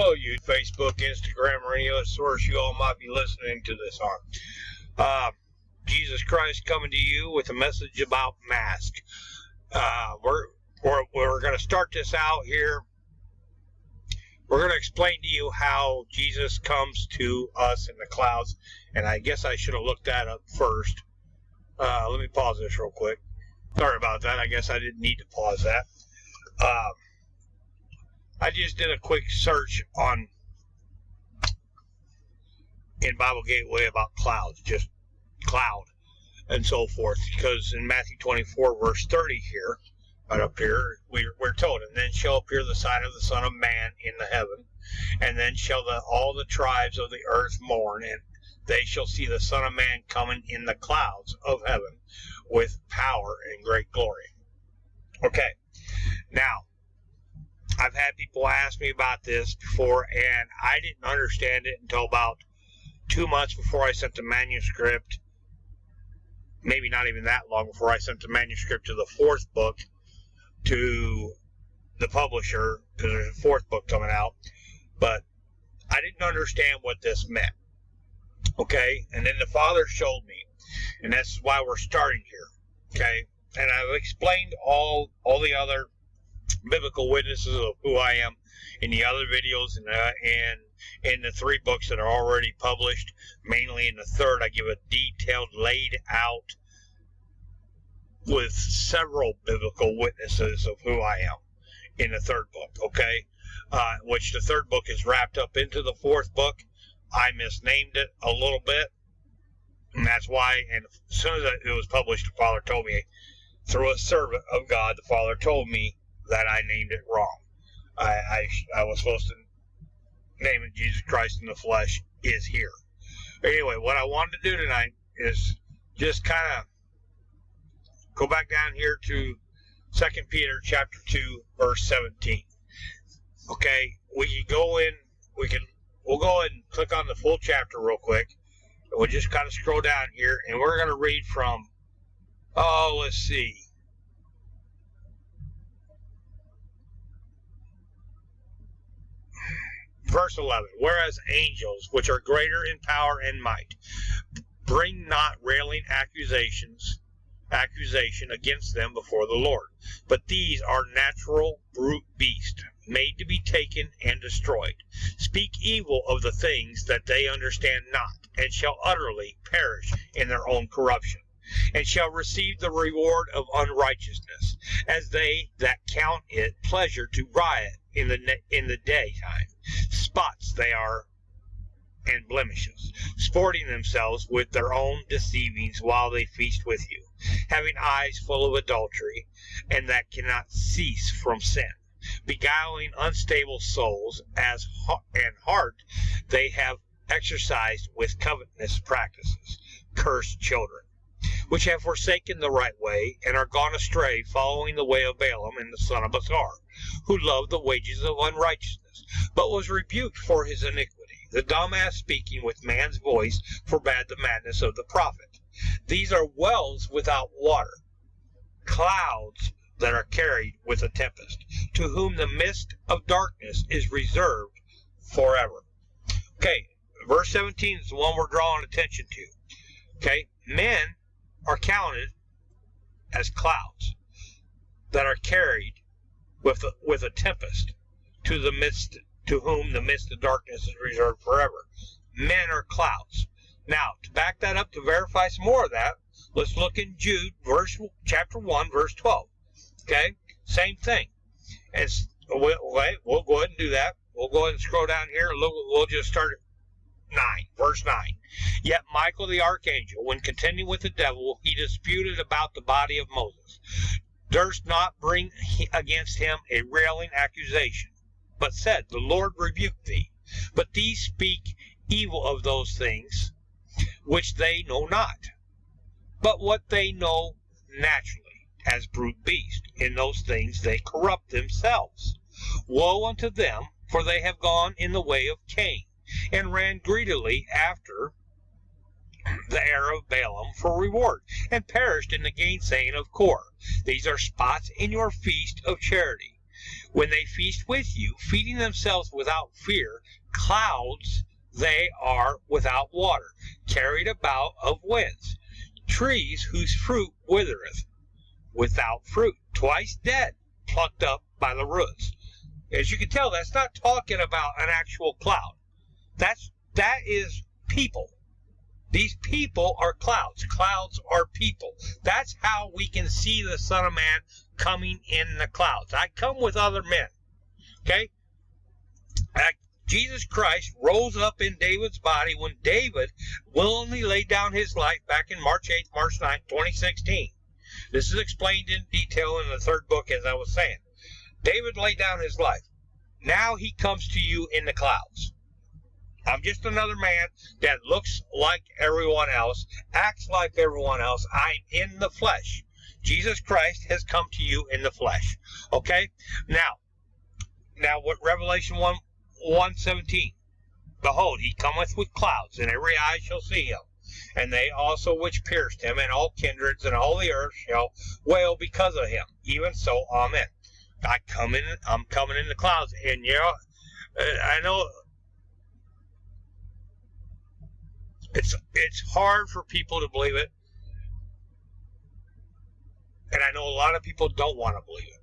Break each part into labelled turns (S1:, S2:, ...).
S1: Hello, you Facebook, Instagram, or any other source you all might be listening to this on. Jesus Christ coming to you with a message about mask. We're going to start this out here. We're going to explain to you how Jesus comes to us in the clouds, and I guess I should have looked that up first. Let me pause this real quick. Sorry about that. I guess I didn't need to pause that. I just did a quick search in Bible Gateway about clouds, just cloud and so forth, because in Matthew 24 verse 30 here, right up here, we're told, and then shall appear the sign of the Son of Man in the heaven, and then shall all the tribes of the earth mourn, and they shall see the Son of Man coming in the clouds of heaven with power and great glory. Okay, now, I've had people ask me about this before, and I didn't understand it until about 2 months before I sent the manuscript. Maybe not even that long before I sent the manuscript to the fourth book to the publisher, because there's a fourth book coming out. But I didn't understand what this meant. Okay? And then the Father showed me, and that's why we're starting here. Okay? And I've explained all the other biblical witnesses of who I am in the other videos, and in the 3 books that are already published. Mainly in the third, I give a detailed, laid out with several biblical witnesses of who I am in the 3rd book, okay? Which the 3rd book is wrapped up into the 4th book. I misnamed it a little bit, and that's why, and as soon as it was published, the Father told me, through a servant of God, the Father told me that I named it wrong. I was supposed to name it Jesus Christ in the Flesh is here. Anyway, what I wanted to do tonight is just kind of go back down here to 2 Peter chapter 2, verse 17. Okay, we'll go ahead and click on the full chapter real quick. We'll just kind of scroll down here, and we're going to read from, let's see. Verse 11, whereas angels, which are greater in power and might, bring not railing accusation against them before the Lord. But these are natural brute beasts, made to be taken and destroyed. Speak evil of the things that they understand not, and shall utterly perish in their own corruption, and shall receive the reward of unrighteousness, as they that count it pleasure to riot in the daytime. Spots they are, and blemishes, sporting themselves with their own deceivings while they feast with you, having eyes full of adultery, and that cannot cease from sin, beguiling unstable souls, and heart they have exercised with covetous practices. Cursed children, which have forsaken the right way, and are gone astray, following the way of Balaam and the son of Bethar, who loved the wages of unrighteousness, but was rebuked for his iniquity. The dumbass, speaking with man's voice, forbade the madness of the prophet. These are wells without water, clouds that are carried with a tempest, to whom the mist of darkness is reserved forever. Okay, verse 17 is the one we're drawing attention to. Okay, men are counted as clouds that are carried with a tempest, to whom the mist of darkness is reserved forever. Men are clouds. Now, to back that up, to verify some more of that, let's look in Jude, chapter 1, verse 12. Okay, same thing. And we'll go ahead and do that. We'll go ahead and scroll down here. We'll just start at 9, verse 9. Yet Michael the archangel, when contending with the devil, he disputed about the body of Moses, durst not bring against him a railing accusation, but said, the Lord rebuke thee. But these speak evil of those things which they know not, but what they know naturally, as brute beasts. In those things they corrupt themselves. Woe unto them, for they have gone in the way of Cain, and ran greedily after the heir of Balaam for reward, and perished in the gainsaying of Kor. These are spots in your feast of charity. When they feast with you, feeding themselves without fear, clouds they are without water, carried about of winds, trees whose fruit withereth, without fruit, twice dead, plucked up by the roots. As you can tell, that's not talking about an actual cloud. That is people. These people are clouds. Clouds are people. That's how we can see the Son of Man coming in the clouds. I come with other men. Okay? Jesus Christ rose up in David's body when David willingly laid down his life back in March 8th, March 9th, 2016. This is explained in detail in the third book, as I was saying. David laid down his life. Now he comes to you in the clouds. I'm just another man that looks like everyone else, acts like everyone else. I'm in the flesh. Jesus Christ has come to you in the flesh. Okay? Now what Revelation 1:17. Behold, he cometh with clouds, and every eye shall see him. And they also which pierced him, and all kindreds, and all the earth shall wail because of him. Even so, amen. I'm coming in the clouds. And I know it's hard for people to believe it. And I know a lot of people don't want to believe it.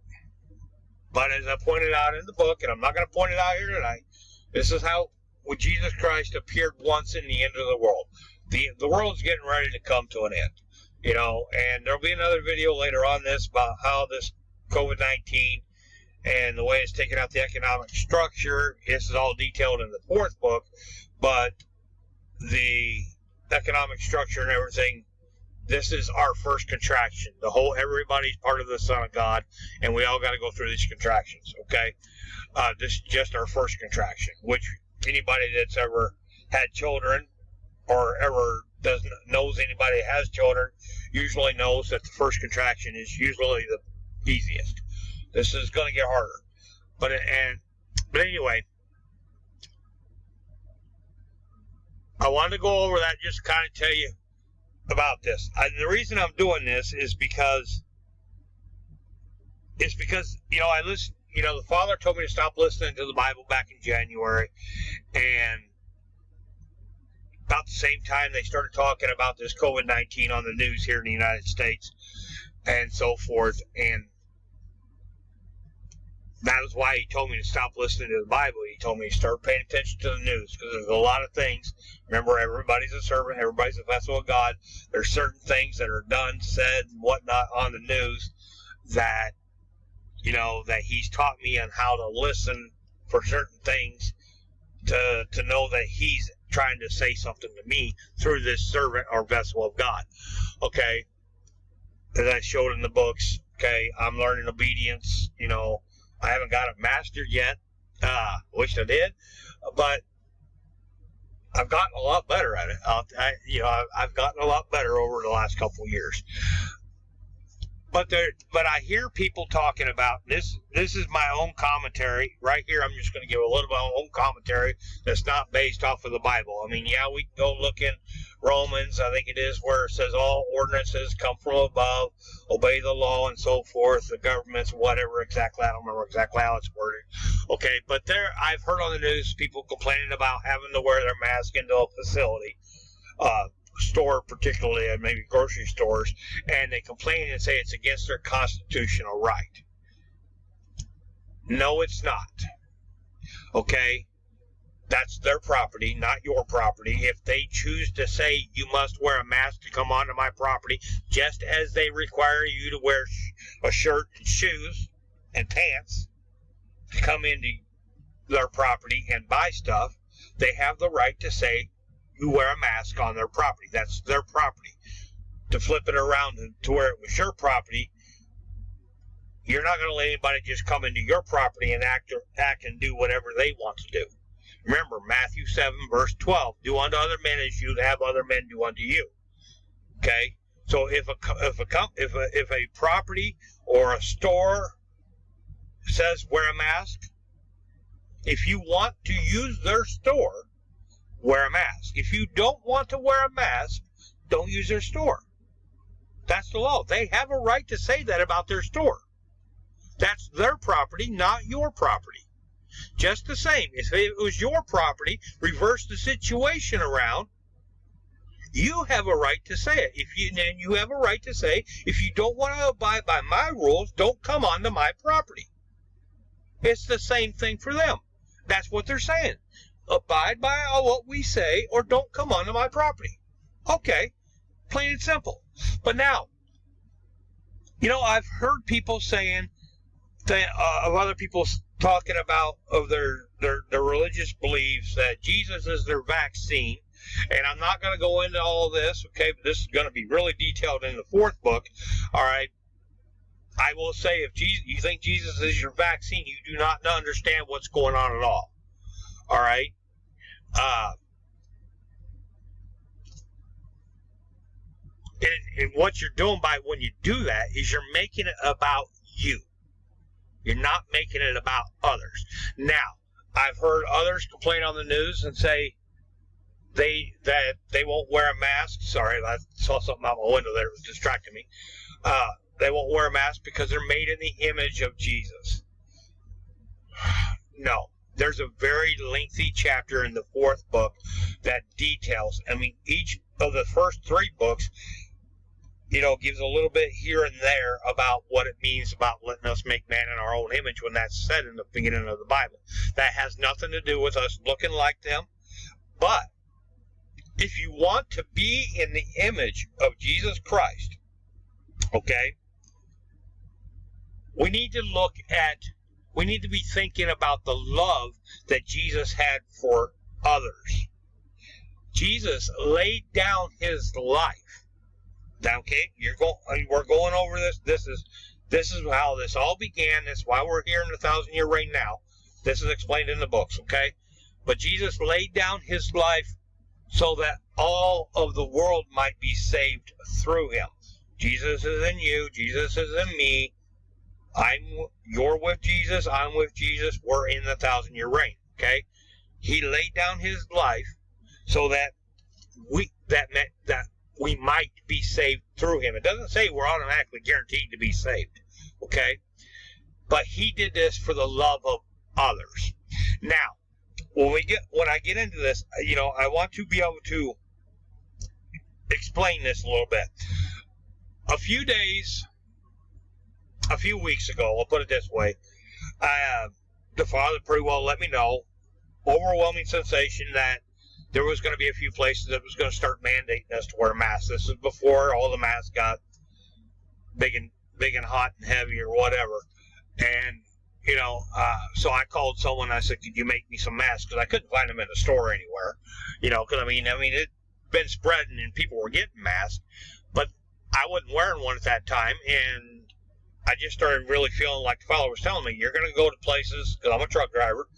S1: But as I pointed out in the book, and I'm not going to point it out here tonight, this is how when Jesus Christ appeared once in the end of the world. The world's getting ready to come to an end. And there'll be another video later on this about how this COVID-19 and the way it's taken out the economic structure. This is all detailed in the fourth book, but the economic structure and everything, this is our first contraction. Everybody's part of the Son of God, and we all got to go through these contractions, okay? This is just our first contraction, which anybody that's ever had children or ever knows anybody that has children usually knows that the first contraction is usually the easiest. This is going to get harder. But anyway, I wanted to go over that just to kind of tell you about this. The reason I'm doing this is because I listen. The Father told me to stop listening to the Bible back in January, and about the same time they started talking about this COVID-19 on the news here in the United States and so forth, and that is why he told me to stop listening to the Bible. He told me to start paying attention to the news, because there's a lot of things. Remember, everybody's a servant, everybody's a vessel of God. There's certain things that are done, said, and whatnot on the news that that he's taught me on how to listen for certain things to know that he's trying to say something to me through this servant or vessel of God. Okay, as I showed in the books. Okay, I'm learning obedience. I haven't got it mastered yet. Wish I did, but I've gotten a lot better at it. I've gotten a lot better over the last couple of years. But I hear people talking about this. This is my own commentary right here. I'm just going to give a little bit of my own commentary that's not based off of the Bible. I mean, yeah, we can go look in Romans, I think it is, where it says all ordinances come from above, obey the law and so forth, the governments, whatever exactly. I don't remember exactly how it's worded. Okay, but I've heard on the news people complaining about having to wear their mask into a facility. Store, particularly at maybe grocery stores, and they complain and say it's against their constitutional right. No, it's not. Okay? That's their property, not your property. If they choose to say you must wear a mask to come onto my property, just as they require you to wear a shirt and shoes and pants to come into their property and buy stuff, they have the right to say you wear a mask on their property. That's their property. To flip it around to where it was your property, you're not going to let anybody just come into your property and act and do whatever they want to do. Remember, Matthew 7, verse 12, do unto other men as you'd have other men do unto you. Okay? So if a property or a store says wear a mask, if you want to use their store, wear a mask. If you don't want to wear a mask, don't use their store. That's the law. They have a right to say that about their store. That's their property, not your property. Just the same, if it was your property, reverse the situation around. You have a right to say it. And you have a right to say, if you don't want to abide by my rules, don't come onto my property. It's the same thing for them. That's what they're saying. Abide by what we say, or don't come onto my property. Okay, plain and simple. But now, I've heard people saying that of other people talking about of their religious beliefs that Jesus is their vaccine. And I'm not going to go into all this, okay, but this is going to be really detailed in the 4th book, all right? I will say, if you think Jesus is your vaccine, you do not understand what's going on at all, all right? And what you're doing by when you do that is you're making it about you. You're not making it about others. Now, I've heard others complain on the news and say, that they won't wear a mask. Sorry, I saw something out my window there that was distracting me. They won't wear a mask because they're made in the image of Jesus. No, there's a very lengthy chapter in the 4th book that details. Each of the first 3 books, gives a little bit here and there about what it means about letting us make man in our own image when that's said in the beginning of the Bible. That has nothing to do with us looking like them, but if you want to be in the image of Jesus Christ, okay, we need to be thinking about the love that Jesus had for others. Jesus laid down his life. Okay, we're going over this. This is how this all began. That's why we're here in the 1,000-year reign now. This is explained in the books, okay? But Jesus laid down his life so that all of the world might be saved through him. Jesus is in you. Jesus is in me. You're with Jesus. I'm with Jesus. We're in the 1,000-year reign. Okay. He laid down his life so that we might be saved through him. It doesn't say we're automatically guaranteed to be saved. Okay. But he did this for the love of others. Now, when I get into this, I want to be able to explain this a little bit. A few weeks ago, I'll put it this way, the Father pretty well let me know, overwhelming sensation, that there was going to be a few places that was going to start mandating us to wear masks. This is before all the masks got big and hot and heavy or whatever. And so I called someone. I said, "Could you make me some masks?" Because I couldn't find them in the store anywhere. Because it'd been spreading and people were getting masks, but I wasn't wearing one at that time. And I just started really feeling like the Father was telling me, "You're going to go to places," because I'm a truck driver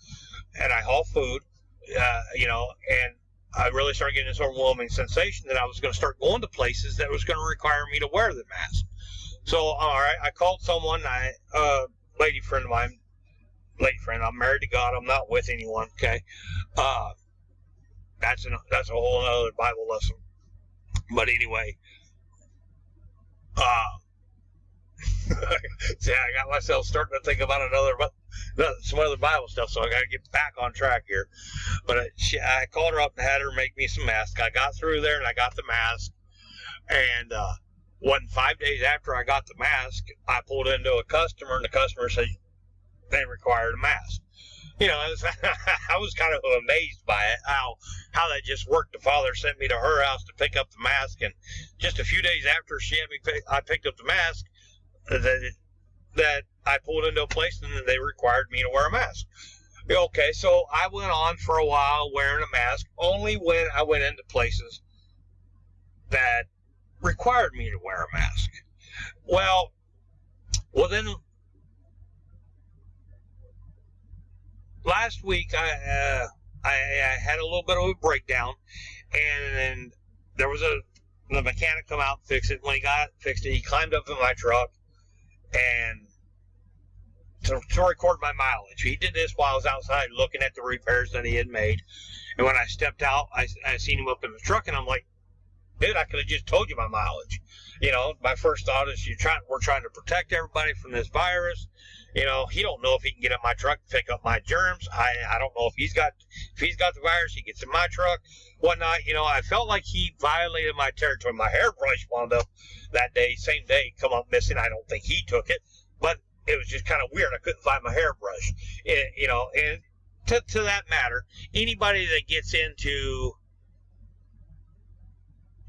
S1: and I haul food. And I really started getting this overwhelming sensation that I was going to start going to places that was going to require me to wear the mask. So, all right, I called someone. Lady friend of mine. I'm married to God. I'm not with anyone. Okay, that's a whole other Bible lesson. But anyway, see, I got myself starting to think about some other Bible stuff. So I got to get back on track here. But I called her up and had her make me some masks. I got through there and I got the mask. And 5 days after I got the mask, I pulled into a customer, and the customer said they required a mask. I was kind of amazed by it, how that just worked. The Father sent me to her house to pick up the mask, and just a few days after I picked up the mask, that I pulled into a place and they required me to wear a mask. Okay, so I went on for a while wearing a mask, only when I went into places that required me to wear a mask. Well then last week I had a little bit of a breakdown, and there was the mechanic come out and fix it. When he got it fixed, he climbed up in my truck and to record my mileage. He did this while I was outside looking at the repairs that he had made. And when I stepped out, I seen him up in the truck, and I'm like, dude, I could have just told you my mileage. My first thought is we're trying to protect everybody from this virus. You know, he don't know if he can get in my truck to pick up my germs. I don't know if he's got the virus, he gets in my truck, whatnot. You know, I felt like he violated my territory. My hairbrush wound up that day, same day, come up missing. I don't think he took it, but it was just kind of weird. I couldn't find my hairbrush. You know, and to that matter, anybody that gets into,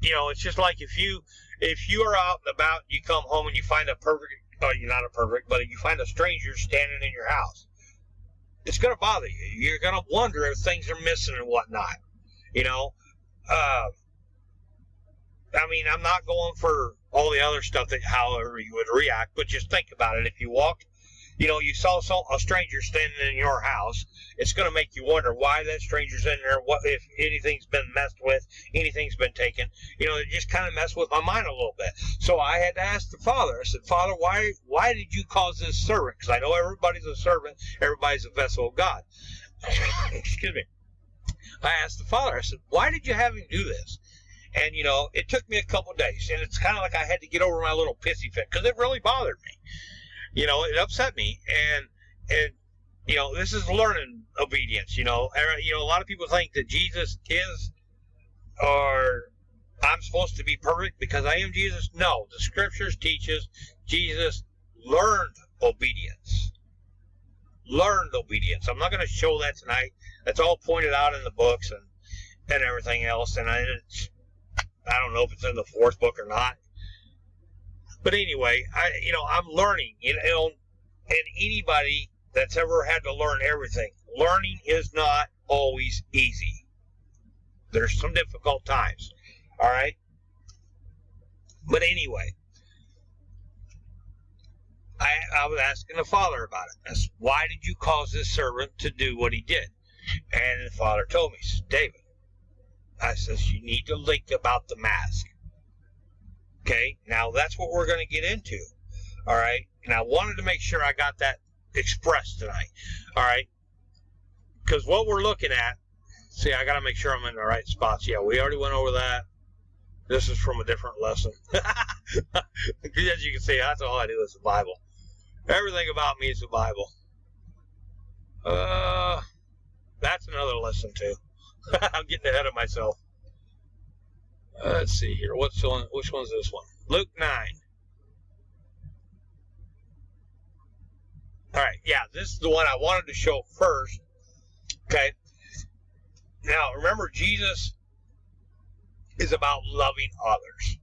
S1: you know, it's just like if you are out and about, you come home and you find you're not a perfect, but you find a stranger standing in your house, it's going to bother you. You're going to wonder if things are missing and whatnot. You know, I mean, I'm not going for all the other stuff that however you would react, but just think about it. If you walked, you know, you saw a stranger standing in your house, it's going to make you wonder why that stranger's in there, what if anything's been messed with, anything's been taken. You know, it just kind of messed with my mind a little bit. So I had to ask the Father. I said, Father, why did you cause this servant? Because I know everybody's a servant, everybody's a vessel of God. Excuse me. I asked the Father, I said, why did you have him do this? And, you know, it took me a couple days, and it's kind of like I had to get over my little pissy fit, because it really bothered me. You know, it upset me, and you know, this is learning obedience. You know, a lot of people think that Jesus is, or I'm supposed to be perfect because I am Jesus. No, the Scriptures teaches Jesus learned obedience. Learned obedience. I'm not going to show that tonight. That's all pointed out in the books and everything else. And I don't know if it's in the fourth book or not. But anyway, I'm learning, you know, and anybody that's ever had to learn everything, learning is not always easy. There's some difficult times, all right? But anyway, I was asking the Father about it. I said, why did you cause this servant to do what he did? And the Father told me, he said, David, I says, you need to think about the mask. Okay, now that's what we're going to get into, all right? And I wanted to make sure I got that expressed tonight, all right? Because what we're looking at, see, I got to make sure I'm in the right spots. Yeah, we already went over that. This is from a different lesson. As you can see, that's all I do is the Bible. Everything about me is the Bible. That's another lesson, too. I'm getting ahead of myself. Let's see here. Which one's this one? Luke 9. All right. Yeah, this is the one I wanted to show first. Okay. Now, remember, Jesus is about loving others.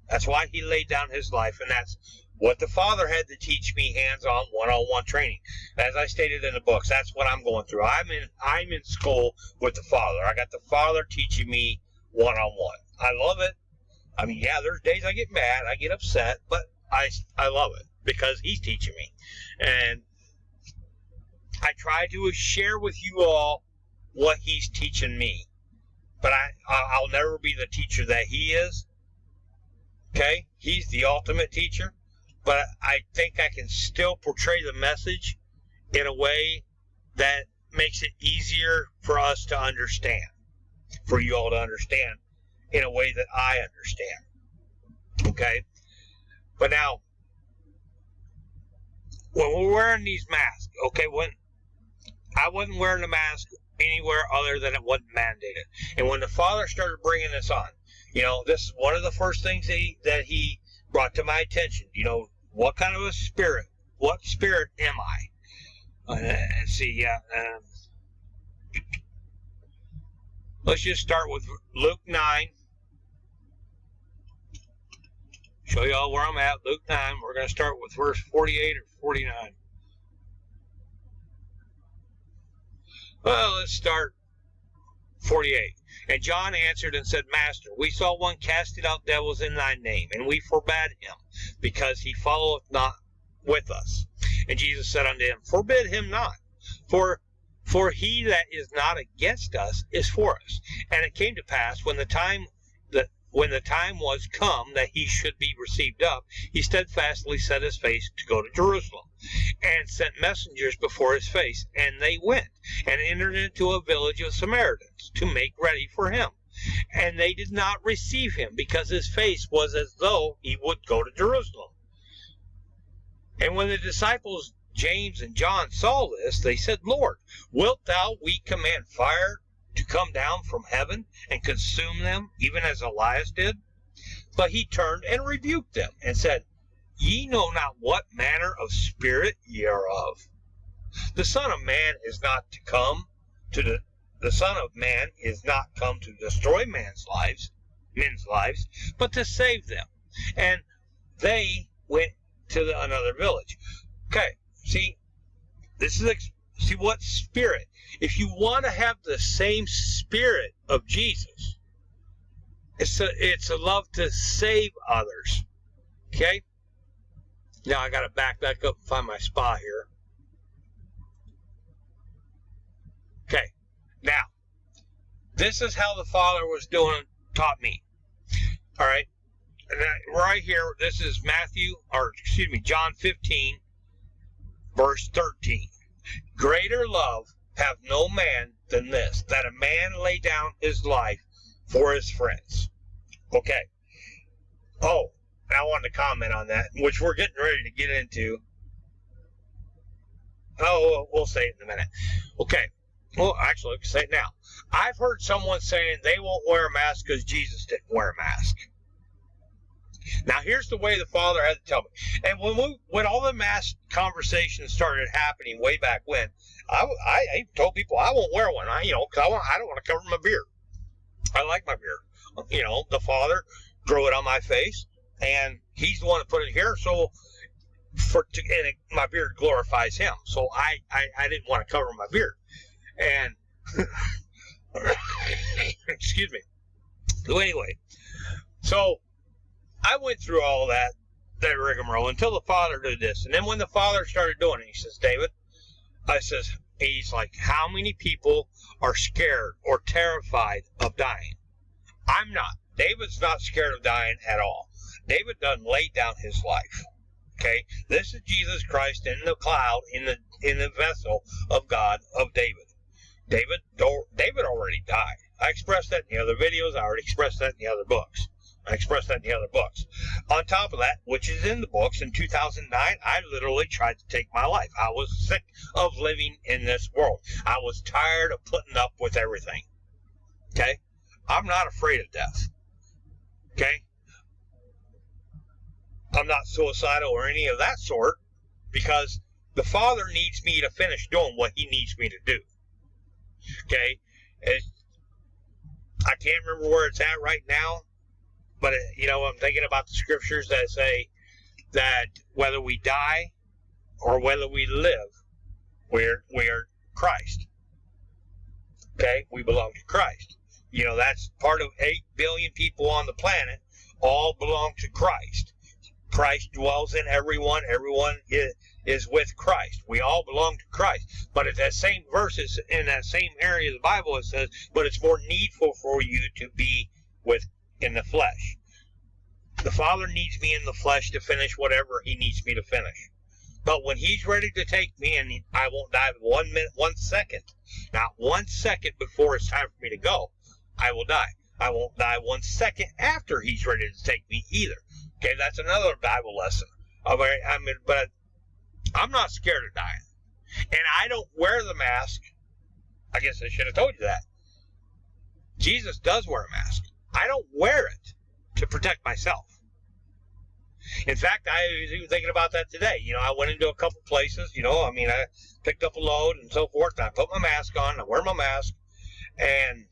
S1: That's why he laid down his life, and that's what the Father had to teach me hands-on, one-on-one training. As I stated in the books, that's what I'm going through. I'm in school with the Father. I got the Father teaching me one-on-one. I love it. I mean, yeah, there's days I get mad, I get upset, but I love it because he's teaching me. And I try to share with you all what he's teaching me. But I'll never be the teacher that he is. Okay? He's the ultimate teacher. But I think I can still portray the message in a way that makes it easier for us to understand. For you all to understand in a way that I understand. Okay? But now, when we're wearing these masks, okay, when I wasn't wearing a mask anywhere other than it wasn't mandated. And when the Father started bringing this on, you know, this is one of the first things that he brought to my attention. You know, what kind of a spirit? What spirit am I? Let's see, yeah. Let's just start with Luke 9. Show you all where I'm at. Luke 9. We're going to start with verse 48 or 49. Well, let's start 48. And John answered and said, Master, we saw one casting out devils in thy name, and we forbade him, because he followeth not with us. And Jesus said unto him, Forbid him not, for he that is not against us is for us. And it came to pass, when the time was come that he should be received up, he steadfastly set his face to go to Jerusalem, and sent messengers before his face. And they went, and entered into a village of Samaritans, to make ready for him. And they did not receive him, because his face was as though he would go to Jerusalem. And when the disciples James and John saw this, they said, Lord, wilt thou we command fire to come down from heaven and consume them, even as Elias did? But he turned and rebuked them and said, Ye know not what manner of spirit ye are of. The Son of Man is not come to destroy men's lives, but to save them. And they went to another village. Okay, see what spirit? If you want to have the same spirit of Jesus, it's a love to save others. Okay? Now I got to back up and find my spot here. Okay. Now, this is how the Father taught me. All right. And right here, this is John 15, verse 13. Greater love have no man than this, that a man lay down his life for his friends. Okay. Oh, and I wanted to comment on that, which we're getting ready to get into. Oh, we'll say it in a minute. Okay. Well, actually, we can say it now. I've heard someone saying they won't wear a mask because Jesus didn't wear a mask. Now, here's the way the Father had to tell me. And when all the mask conversations started happening way back when, I told people I won't wear one. Because I don't want to cover my beard. I like my beard. The Father grew it on my face, and He's the one that put it here. So, my beard glorifies Him. So I didn't want to cover my beard. And excuse me. So anyway, I went through all that rigmarole until the Father did this. And then when the Father started doing it, He says, David, He's like, how many people are scared or terrified of dying? I'm not. David's not scared of dying at all. David doesn't lay down his life. Okay? This is Jesus Christ in the cloud, in the vessel of God, of David. David already died. I expressed that in the other videos. I already expressed that in the other books. On top of that, which is in the books, in 2009, I literally tried to take my life. I was sick of living in this world. I was tired of putting up with everything. Okay? I'm not afraid of death. Okay? I'm not suicidal or any of that sort, because the Father needs me to finish doing what He needs me to do. Okay? I can't remember where it's at right now, but, I'm thinking about the scriptures that say that whether we die or whether we live, we are Christ. Okay? We belong to Christ. That's part of 8 billion people on the planet, all belong to Christ. Christ dwells in everyone. Everyone is with Christ. We all belong to Christ. But in that same verses, in that same area of the Bible, it says, but it's more needful for you to be in the flesh. The Father needs me in the flesh to finish whatever He needs me to finish. But when He's ready to take me, and I won't die 1 minute, 1 second, not 1 second before it's time for me to go, I will die. I won't die 1 second after He's ready to take me either. Okay, that's another Bible lesson. But I'm not scared of dying. And I don't wear the mask. I guess I should have told you that. Jesus does wear a mask. I don't wear it to protect myself. In fact, I was even thinking about that today. I went into a couple places, I picked up a load and so forth, and I put my mask on, I wear my mask, and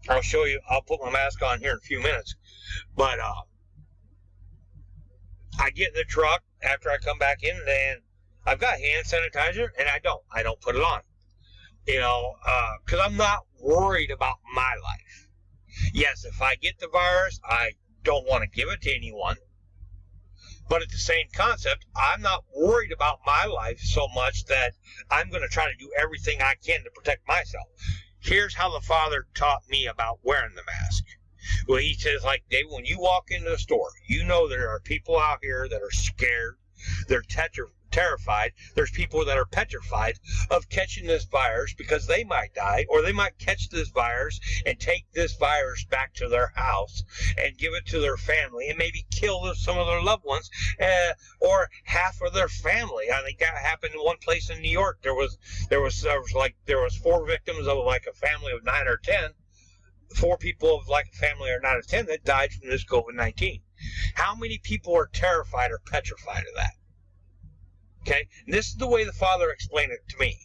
S1: I'll put my mask on here in a few minutes. But I get in the truck after I come back in, and I've got hand sanitizer, and I don't put it on. Because I'm not worried about my life. Yes, if I get the virus, I don't want to give it to anyone. But at the same concept, I'm not worried about my life so much that I'm going to try to do everything I can to protect myself. Here's how the Father taught me about wearing the mask. Well, He says, David, when you walk into the store, there are people out here that are scared. They're terrified. There's people that are petrified of catching this virus because they might die, or they might catch this virus and take this virus back to their house and give it to their family and maybe kill some of their loved ones, or half of their family. I think that happened in one place in New York. There was 4 victims of like a family of 9 or 10. 4 people of like a family of 9 or 10 that died from this COVID-19. How many people are terrified or petrified of that? Okay, and this is the way the Father explained it to me.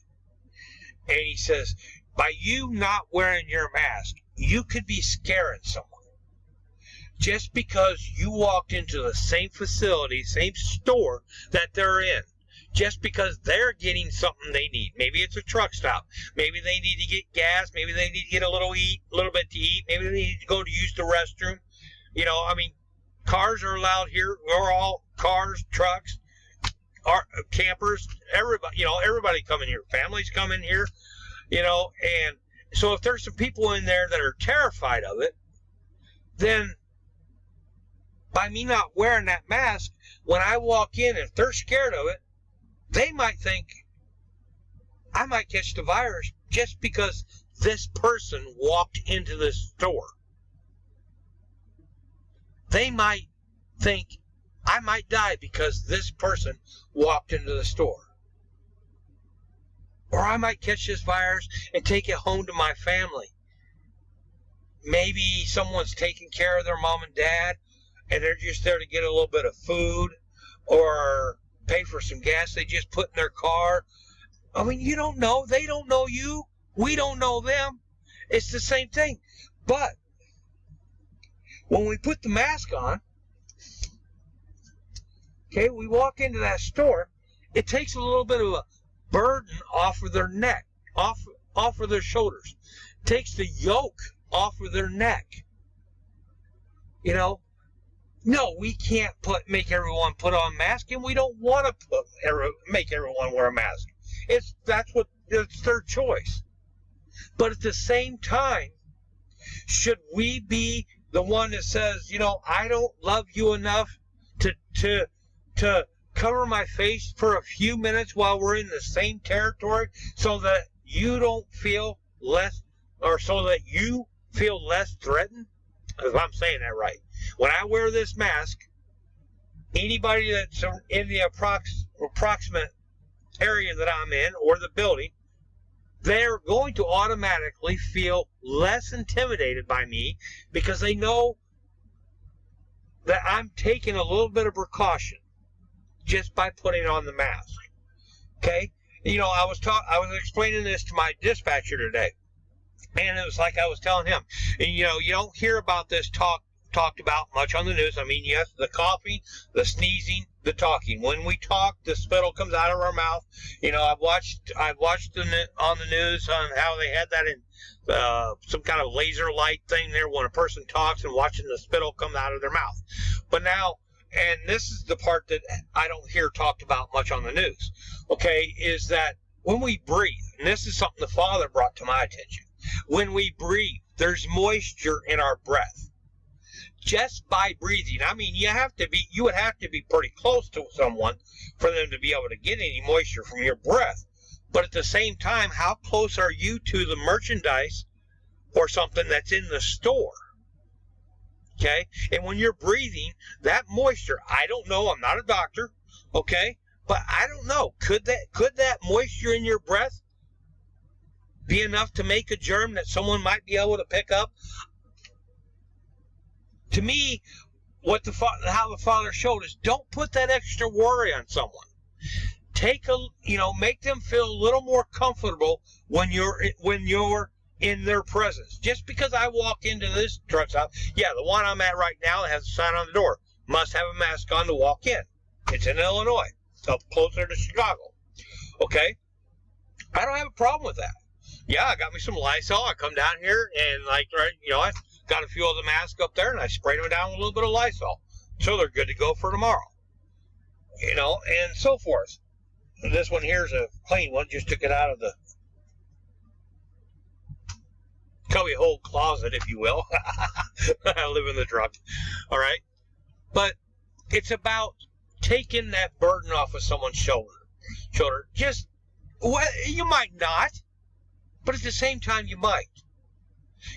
S1: And he says, by you not wearing your mask, you could be scaring someone. Just because you walked into the same facility, same store that they're in, just because they're getting something they need. Maybe it's a truck stop. Maybe they need to get gas. Maybe they need to get a little bit to eat. Maybe they need to go to use the restroom. You know, I mean, cars are allowed here. We're all cars, trucks, campers, everybody come in here. Families come in here, and so if there's some people in there that are terrified of it, then by me not wearing that mask, when I walk in, if they're scared of it, they might think I might catch the virus just because this person walked into this store. They might think I might die because this person walked into the store. Or I might catch this virus and take it home to my family. Maybe someone's taking care of their mom and dad, and they're just there to get a little bit of food or pay for some gas they just put in their car. I mean, you don't know. They don't know you. We don't know them. It's the same thing. But when we put the mask on, okay, we walk into that store, it takes a little bit of a burden off of their neck, off of their shoulders. It takes the yoke off of their neck. No, we can't make everyone put on a mask, and we don't want to make everyone wear a mask. It's their choice. But at the same time, should we be the one that says, I don't love you enough to cover my face for a few minutes while we're in the same territory so that you don't feel less, or so that you feel less threatened? If I'm saying that right. When I wear this mask, anybody that's in the approximate area that I'm in, or the building, they're going to automatically feel less intimidated by me because they know that I'm taking a little bit of precaution just by putting on the mask. Okay? I was explaining this to my dispatcher today, and it was like I was telling him, and you don't hear about this talked about much on the news. I mean, yes, the coughing, the sneezing, the talking. When we talk, the spittle comes out of our mouth. I've watched on the news on how they had that in some kind of laser light thing there when a person talks and watching the spittle come out of their mouth. But now, and this is the part that I don't hear talked about much on the news, okay, is that when we breathe, and this is something the Father brought to my attention, when we breathe, there's moisture in our breath. Just by breathing, I mean, you would have to be pretty close to someone for them to be able to get any moisture from your breath. But at the same time, how close are you to the merchandise or something that's in the store? Okay? And when you're breathing, that moisture, I don't know, I'm not a doctor, okay? But I don't know, could that moisture in your breath be enough to make a germ that someone might be able to pick up? To me, how the Father showed is, don't put that extra worry on someone. Make them feel a little more comfortable when you're in their presence. Just because I walk into this truck stop, the one I'm at right now has a sign on the door, must have a mask on to walk in. It's in Illinois, up closer to Chicago. Okay, I don't have a problem with that. I got me some Lysol. I come down here and I got a few of the masks up there, and I sprayed them down with a little bit of Lysol, so they're good to go for tomorrow. And so forth. This one here is a clean one. Just took it out of the cubby hole closet, if you will. I live in the truck. All right. But it's about taken that burden off of someone's shoulder. Just, well, you might not, but at the same time, you might.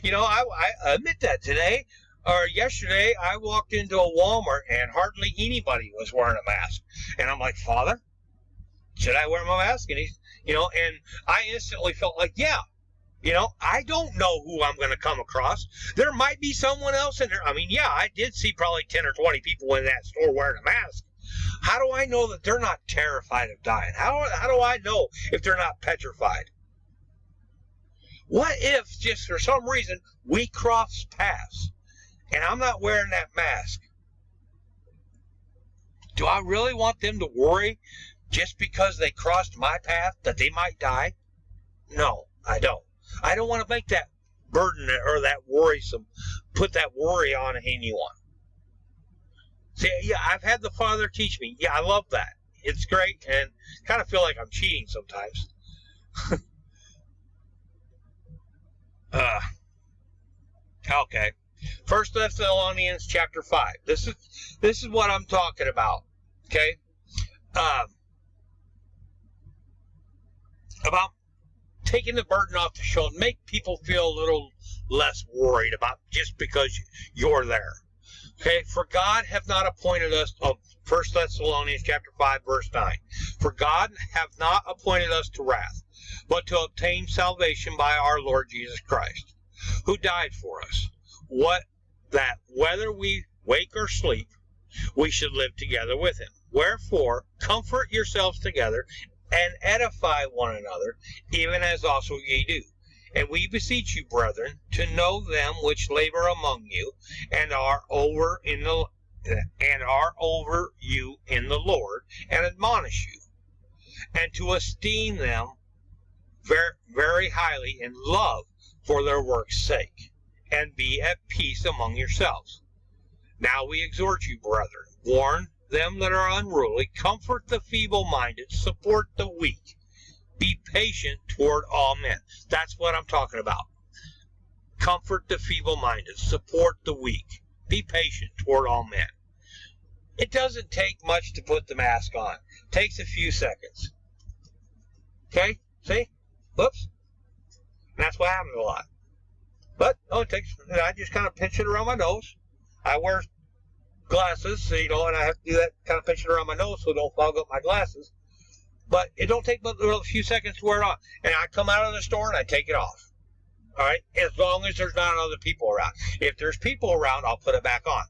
S1: You know, I admit that today or yesterday, I walked into a Walmart and hardly anybody was wearing a mask. And I'm like, Father, should I wear my mask? And he's, you know, and I instantly felt like, yeah, you know, I don't know who I'm going to come across. There might be someone else in there. I mean, yeah, I did see probably 10 or 20 people in that store wearing a mask. How do I know that they're not terrified of dying? How do I know if they're not petrified? What if, just for some reason, we cross paths and I'm not wearing that mask? Do I really want them to worry just because they crossed my path that they might die? No, I don't. I don't want to make that burden or that worrisome, put that worry on anyone. See, yeah, I've had the Father teach me. Yeah, I love that. It's great, and kind of feel like I'm cheating sometimes. Okay. 1 Thessalonians chapter 5. This is what I'm talking about. Okay? About taking the burden off the shoulder, make people feel a little less worried about just because you're there. Okay, for God have not appointed us, 1 Thessalonians chapter 5, verse 9. For God have not appointed us to wrath, but to obtain salvation by our Lord Jesus Christ, who died for us. Whether we wake or sleep, we should live together with him. Wherefore, comfort yourselves together and edify one another, even as also ye do. And we beseech you, brethren, to know them which labor among you and are over you in the Lord, and admonish you, and to esteem them very, very highly in love for their work's sake, and be at peace among yourselves. Now we exhort you, brethren, warn them that are unruly, comfort the feeble-minded, support the weak. Be patient toward all men. That's what I'm talking about. Comfort the feeble-minded. Support the weak. Be patient toward all men. It doesn't take much to put the mask on. It takes a few seconds. Okay? See? Whoops. And that's what happens a lot. But I just kind of pinch it around my nose. I wear glasses, so, you know, and I have to do that, kind of pinch it around my nose so it don't fog up my glasses. But it don't take but a few seconds to wear it on. And I come out of the store and I take it off. All right? As long as there's not other people around. If there's people around, I'll put it back on.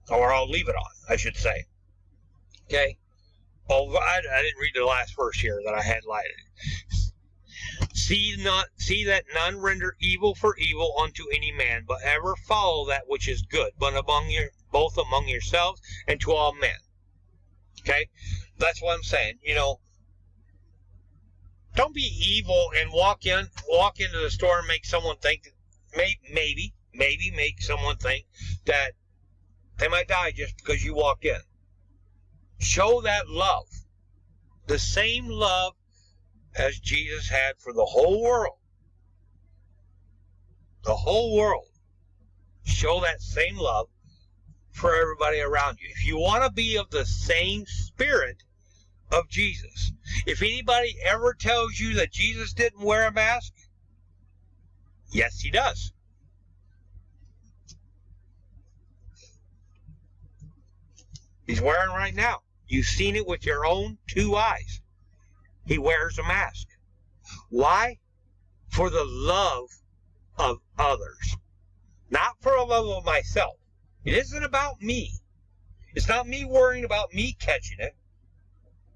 S1: Or I'll leave it on, I should say. Okay? Oh, I didn't read the last verse here that I had highlighted. See that none render evil for evil unto any man, but ever follow that which is good, but both among yourselves and to all men. Okay? That's what I'm saying. You know, don't be evil and walk into the store and make someone think that maybe make someone think that they might die just because you walked in. Show that love. The same love as Jesus had for the whole world. The whole world. Show that same love for everybody around you. If you want to be of the same spirit of Jesus, if anybody ever tells you that Jesus didn't wear a mask, yes, he does. He's wearing right now. You've seen it with your own two eyes. He wears a mask. Why? For the love of others. Not for the love of myself. It isn't about me. It's not me worrying about me catching it.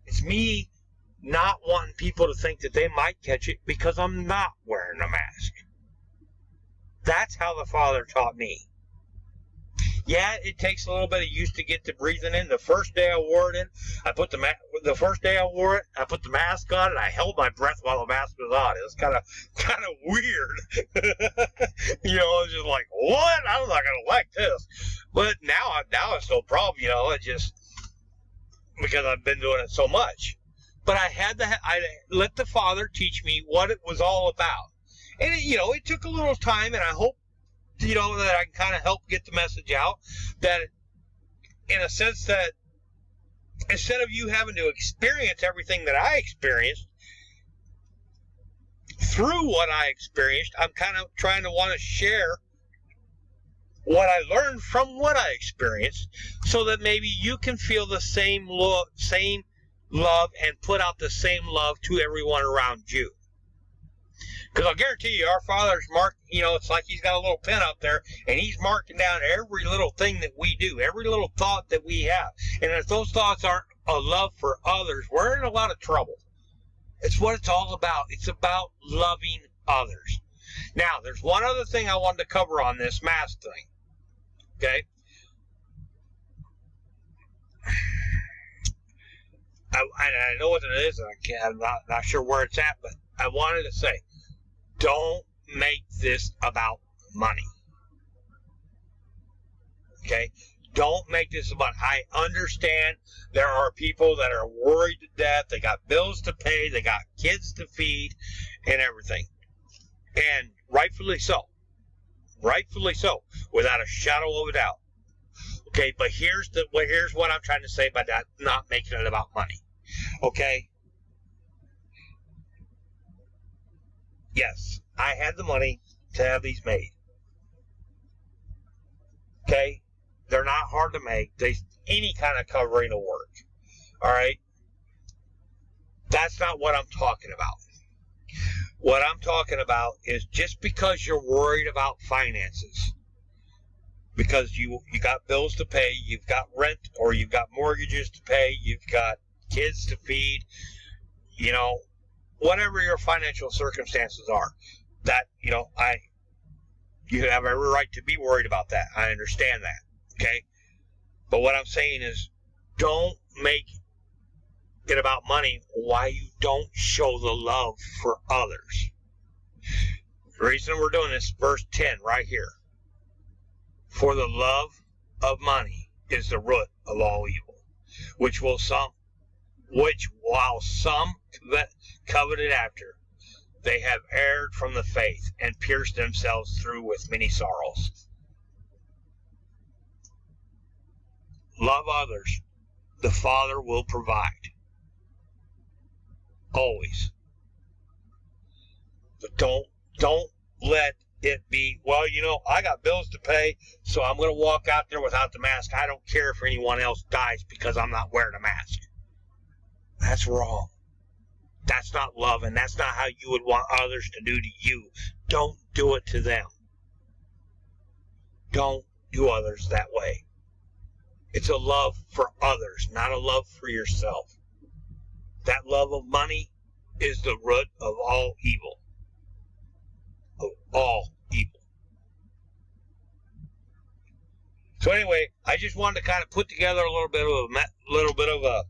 S1: It's me not wanting people to think that they might catch it because I'm not wearing a mask. That's how the Father taught me. Yeah, it takes a little bit of use to get to breathing in. The first day I wore it in, I put the mask on, and I held my breath while the mask was on. It was kind of weird. You know, I was just like, what? I'm not gonna like this. But now it's no problem. You know, it just because I've been doing it so much. But I let the Father teach me what it was all about, and it took a little time, and I hope that I can kind of help get the message out, that in a sense that instead of you having to experience everything that I experienced, through what I experienced, I'm kind of trying to want to share what I learned from what I experienced, so that maybe you can feel the same love and put out the same love to everyone around you. Because I'll guarantee you, our Father's marked, it's like he's got a little pen up there, and he's marking down every little thing that we do, every little thought that we have. And if those thoughts aren't a love for others, we're in a lot of trouble. It's what it's all about. It's about loving others. Now, there's one other thing I wanted to cover on this mask thing. Okay? I know what it is, and I'm not sure where it's at, but I wanted to say, don't make this about money. Okay? Don't make this about, I understand there are people that are worried to death. They got bills to pay. They got kids to feed and everything. And rightfully so. Rightfully so. Without a shadow of a doubt. Okay, but here's what I'm trying to say by that, not making it about money. Okay? Yes, I had the money to have these made. Okay? They're not hard to make. Any kind of covering will work. All right? That's not what I'm talking about. What I'm talking about is just because you're worried about finances, because you got bills to pay, you've got rent, or you've got mortgages to pay, you've got kids to feed, whatever your financial circumstances are, that, you have every right to be worried about that. I understand that. Okay? But what I'm saying is, don't make it about money why you don't show the love for others. The reason we're doing this, verse 10 right here. For the love of money is the root of all evil, which while some coveted after, they have erred from the faith and pierced themselves through with many sorrows. Love others. The Father will provide. Always. But don't let it be, well, I got bills to pay, so I'm going to walk out there without the mask. I don't care if anyone else dies because I'm not wearing a mask. That's wrong. That's not love, and that's not how you would want others to do to you. Don't do it to them. Don't do others that way. It's a love for others, not a love for yourself. That love of money is the root of all evil. Of all evil. So anyway, I just wanted to kind of put together a little bit of a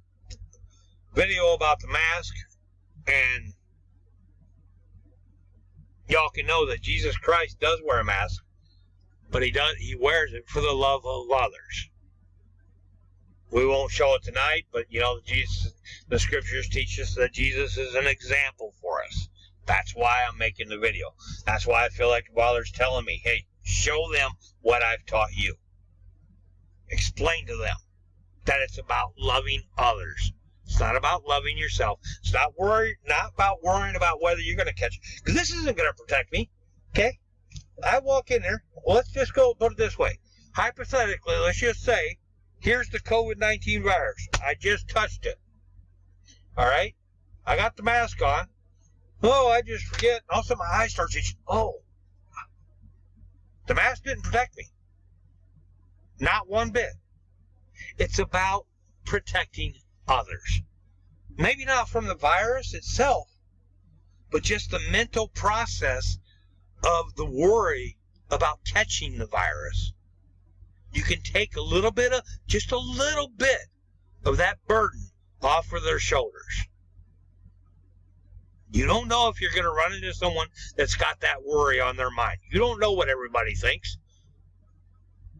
S1: video about the mask, and y'all can know that Jesus Christ does wear a mask, but he wears it for the love of others. We won't show it tonight, but the scriptures teach us that Jesus is an example for us. That's why I'm making the video. That's why I feel like the Father's telling me, hey, show them what I've taught you. Explain to them that it's about loving others. It's not about loving yourself. It's not about worrying about whether you're going to catch it. Because this isn't going to protect me. Okay? I walk in there. Well, let's just go put it this way. Hypothetically, let's just say, here's the COVID-19 virus. I just touched it. All right? I got the mask on. Oh, I just forget. All of a sudden my eyes start itching. Oh. The mask didn't protect me. Not one bit. It's about protecting others. Maybe not from the virus itself, but just the mental process of the worry about catching the virus. You can take just a little bit of that burden off of their shoulders. You don't know if you're going to run into someone that's got that worry on their mind. You don't know what everybody thinks.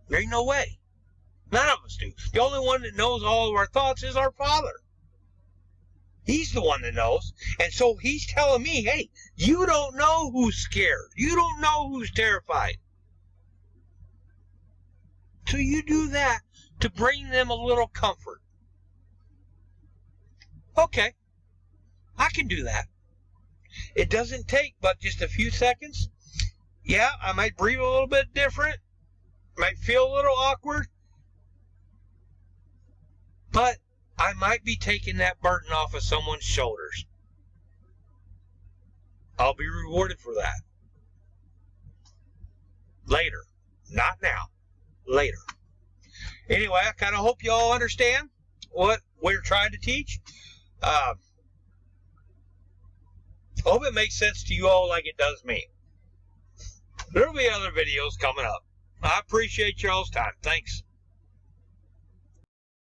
S1: There ain't no way. None of us do. The only one that knows all of our thoughts is our Father. He's the one that knows. And so he's telling me, hey, you don't know who's scared. You don't know who's terrified. So you do that to bring them a little comfort. Okay, I can do that. It doesn't take but just a few seconds. Yeah, I might breathe a little bit different, might feel a little awkward, but I might be taking that burden off of someone's shoulders. I'll be rewarded for that. Later. Not now. Later. Anyway, I kind of hope you all understand what we're trying to teach. Hope it makes sense to you all like it does me. There'll be other videos coming up. I appreciate y'all's time. Thanks.